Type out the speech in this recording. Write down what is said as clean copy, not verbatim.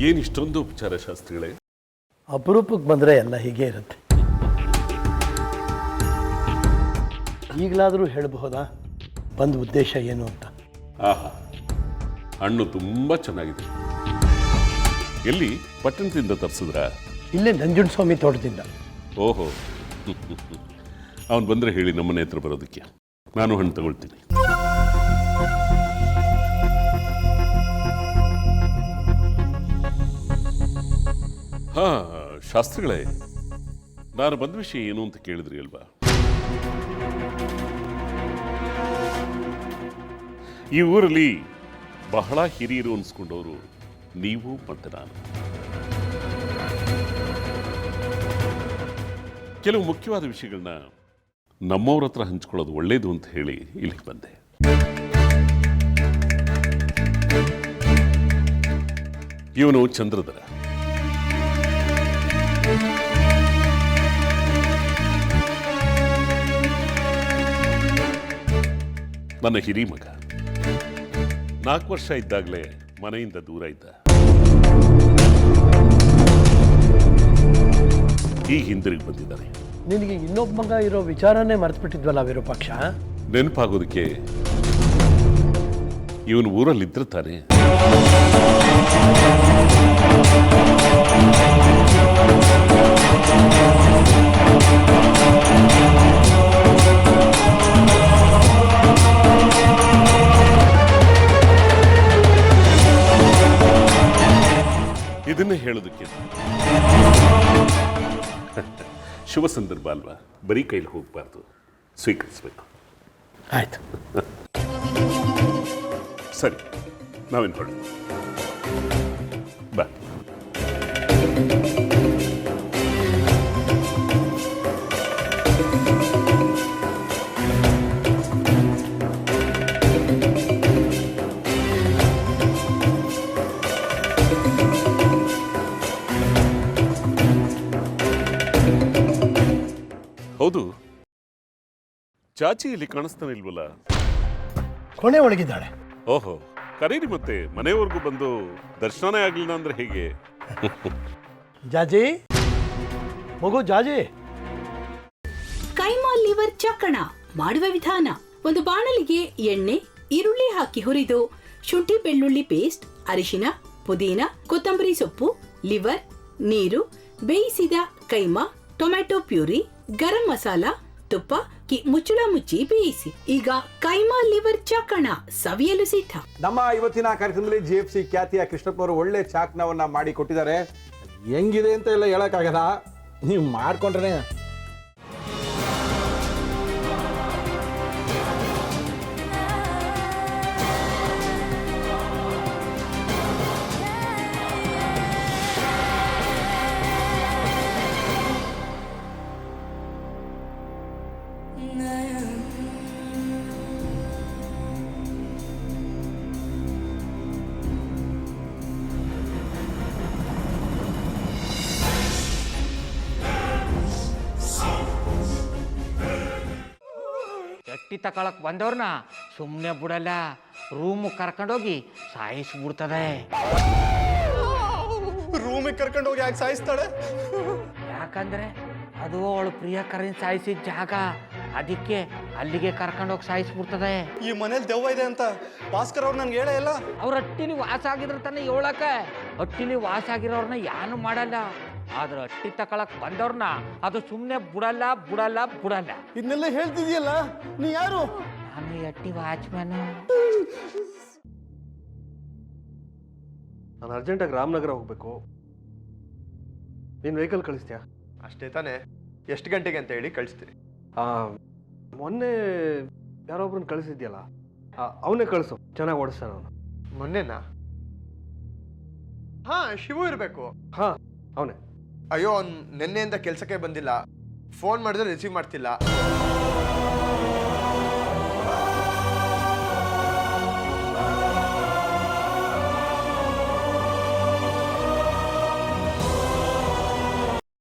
ಏನಿಷ್ಟೊಂದು ಉಪಚಾರ ಶಾಸ್ತ್ರಿಗಳೇ? ಅಪರೂಪಕ್ಕೆ ಬಂದರೆ ಎಲ್ಲ ಹೀಗೆ ಇರುತ್ತೆ. ಈಗಲಾದರೂ ಹೇಳಬಹುದಾ ಬಂದ ಉದ್ದೇಶ ಏನು ಅಂತ? ಆಹಾ, ಹಣ್ಣು ತುಂಬ ಚೆನ್ನಾಗಿದೆ. ಎಲ್ಲಿ ಪಟ್ಟಣದಿಂದ ತರಿಸಿದ್ರ? ಇಲ್ಲೇ ನಂಜುಂಡಸ್ವಾಮಿ ತೋಟದಿಂದ. ಓಹೋ, ಅವನು ಬಂದರೆ ಹೇಳಿ ನಮ್ಮನೆ ಹತ್ರ ಬರೋದಕ್ಕೆ, ನಾನು ಹಣ್ಣು ತಗೊಳ್ತೀನಿ. ಹಾ ಶಾಸ್ತ್ರಿಗಳೇ, ನಾನು ಬಂದ ವಿಷಯ ಏನು ಅಂತ ಕೇಳಿದ್ರಿ ಅಲ್ವಾ? ಈ ಊರಲ್ಲಿ ಬಹಳ ಹಿರಿಯರು ಅನ್ಸ್ಕೊಂಡವರು ನೀವು ಮತ್ತೆ ನಾನು. ಕೆಲವು ಮುಖ್ಯವಾದ ವಿಷಯಗಳನ್ನ ನಮ್ಮವ್ರ ಹತ್ರ ಹಂಚ್ಕೊಳ್ಳೋದು ಒಳ್ಳೇದು ಅಂತ ಹೇಳಿ ಇಲ್ಲಿಗೆ ಬಂದೆ. ಇವನು ಚಂದ್ರಧರ. ನನ್ನ ಹಿರಿ ಮಗ. 4 ವರ್ಷ ಇದ್ದಾಗಲೇ ಮನೆಯಿಂದ ದೂರ ಇದ್ದ. ಈ ಹಿಂದಿರುಗಿ ಬಂದಿದ್ದಾನೆ. ನಿನಗೆ ಇನ್ನೊಬ್ಬ ಮಗ ಇರೋ ವಿಚಾರನೇ ಮರೆತುಬಿಟ್ಟಿದ್ವಲ್ಲ ವಿರೂಪಾಕ್ಷ. ನೆನಪಾಗೋದಕ್ಕೆ ಇವನು ಊರಲ್ಲಿದ್ರೆ ತಾನೆ. ಇದನ್ನೇ ಹೇಳೋದಕ್ಕೆ ಶುಭ ಸಂದರ್ಭ ಅಲ್ವಾ, ಬರೀ ಕೈಲಿ ಹೋಗಬಾರ್ದು, ಸ್ವೀಕರಿಸಬೇಕು. ಆಯ್ತು, ಸರಿ, ನಾವೇನು ಹೊರಡು ಬಾ. ಹೌದು, ಚಾಚಿ ಇಲ್ಲಿ ಕಾಣಿಸ್ತಾನೆ ಇಲ್ವಲ್ಲ? ಕೊನೆ ಒಳಗಿದ್ದಾಳೆ. ಓಹೋ, ಕರೀರಿ ಮತ್ತೆ, ಮನೆಯವರೆಗೂ ಬಂದು ದರ್ಶನನೇ ಆಗ್ಲಿಲ್ಲ ಅಂದ್ರೆ ಹೇಗೆ? ಜಾಜಿ, ಮಗು ಜಾಜಿ. ಕೈಮಾ ಲಿವರ್ ಚಕ್ಕಣ ಮಾಡುವ ವಿಧಾನ: ಒಂದು ಬಾಣಲಿಗೆ ಎಣ್ಣೆ, ಈರುಳ್ಳಿ ಹಾಕಿ ಹುರಿದು ಶುಂಠಿ ಬೆಳ್ಳುಳ್ಳಿ ಪೇಸ್ಟ್, ಅರಿಶಿನ, ಪುದೀನ, ಕೊತ್ತಂಬರಿ ಸೊಪ್ಪು, ಲಿವರ್, ನೀರು, ಬೇಯಿಸಿದ ಕೈಮಾ, ಟೊಮ್ಯಾಟೊ ಪ್ಯೂರಿ, ಗರಂ ಮಸಾಲ, ತುಪ್ಪ ಮುಚ್ಚಳ ಮುಚ್ಚಿ ಬೇಯಿಸಿ. ಈಗ ಕೈಮಾ ಲಿವರ್ ಚಾಕಣ ಸವಿಯಲು ಸಿದ್ಧ. ನಮ್ಮ ಇವತ್ತಿನ ಕಾರ್ಯಕ್ರಮದಲ್ಲಿ GFC ಖ್ಯಾತಿಯ ಕೃಷ್ಣಪ್ಪನವರು ಒಳ್ಳೆ ಚಾಕ್ನವನ್ನ ಮಾಡಿ ಕೊಟ್ಟಿದ್ದಾರೆ. ಹೆಂಗಿದೆ ಅಂತ ಎಲ್ಲ ಹೇಳಕ್ಕಾಗಲ್ಲ, ನೀವು ಮಾಡ್ಕೊಂಡ್ರೆ. ಎಟ್ಟಿ ತಕೊಳಕ್ ಬಂದವ್ರನ್ನ ಸುಮ್ಮನೆ ಬಿಡಲ್ಲ, ರೂಮ್ ಕರ್ಕೊಂಡೋಗಿ ಸಾಯಿಸ್ಬಿಡ್ತದೆ. ರೂಮಿಗೆ ಕರ್ಕೊಂಡೋಗಿ ಯಾಕೆ ಸಾಯಿಸ್ತಾಳೆ? ಯಾಕಂದ್ರೆ ಅದು ಅವಳು ಪ್ರಿಯಕರನ್ ಸಾಯಿಸಿದ ಜಾಗ, ಅದಕ್ಕೆ ಅಲ್ಲಿಗೆ ಕರ್ಕೊಂಡೋಗಿ ಸಾಯಿಸ್ಬಿಡ್ತದೆ. ಈ ಮನೇಲಿ ದೆವ್ವ ಇದೆ ಅಂತ ಭಾಸ್ಕರ್ ಅವ್ರು ನನ್ಗೆ ಹೇಳೇ ಇಲ್ಲ. ಅವ್ರ ಹಟ್ಟಿಲಿ ವಾಸ ಆಗಿದ್ರ ತಾನೆ ಹೇಳಕ. ಹಟ್ಟಿಲಿ ವಾಸ ಆಗಿರೋರ್ನ ಯಾನು ಮಾಡಲ್ಲ, ಆದ್ರೆ ಹಟ್ಟಿ ತಕೊಳಕ್ ಬಂದವ್ರನ್ನ ಅದು ಸುಮ್ಮನೆ ಬಿಡಲ್ಲ ಬಿಡಲ್ಲ ಬಿಡಲ್ಲ. ಇದನ್ನೆಲ್ಲ ಹೇಳ್ತಿದ್ಯಲ್ಲ, ನೀ ಯಾರು? ನಾನು ಹಟ್ಟಿ ವಾಚ್ಮ್ಯಾನು. ನಾನು ಅರ್ಜೆಂಟಾಗಿ ರಾಮನಗರ ಹೋಗ್ಬೇಕು. ನೀನು ವೆಹಿಕಲ್ ಕಳಿಸ್ತೀಯಾ? ಅಷ್ಟೇ ತಾನೆ, ಎಷ್ಟು ಗಂಟೆಗೆ ಅಂತ ಹೇಳಿ ಕಳಿಸ್ತೀನಿ. ಮೊನ್ನೆ ಯಾರೊಬ್ರನ್ನ ಕಳಿಸಿದ್ಯಲ್ಲ, ಅವನೇ ಕಳಿಸು, ಚೆನ್ನಾಗಿ ಓಡಿಸ್ತಾನೆ ಅವನು. ಮೊನ್ನೆನಾ? ಹಾ, ಶಿವು ಇರಬೇಕು. ಹಾ, ಅವನೇ. ಅಯ್ಯೋ, ಅವ್ನು ನಿನ್ನೆಯಿಂದ ಕೆಲಸಕ್ಕೆ ಬಂದಿಲ್ಲ, ಫೋನ್ ಮಾಡಿದ್ರೆ ರಿಸೀವ್ ಮಾಡ್ತಿಲ್ಲ.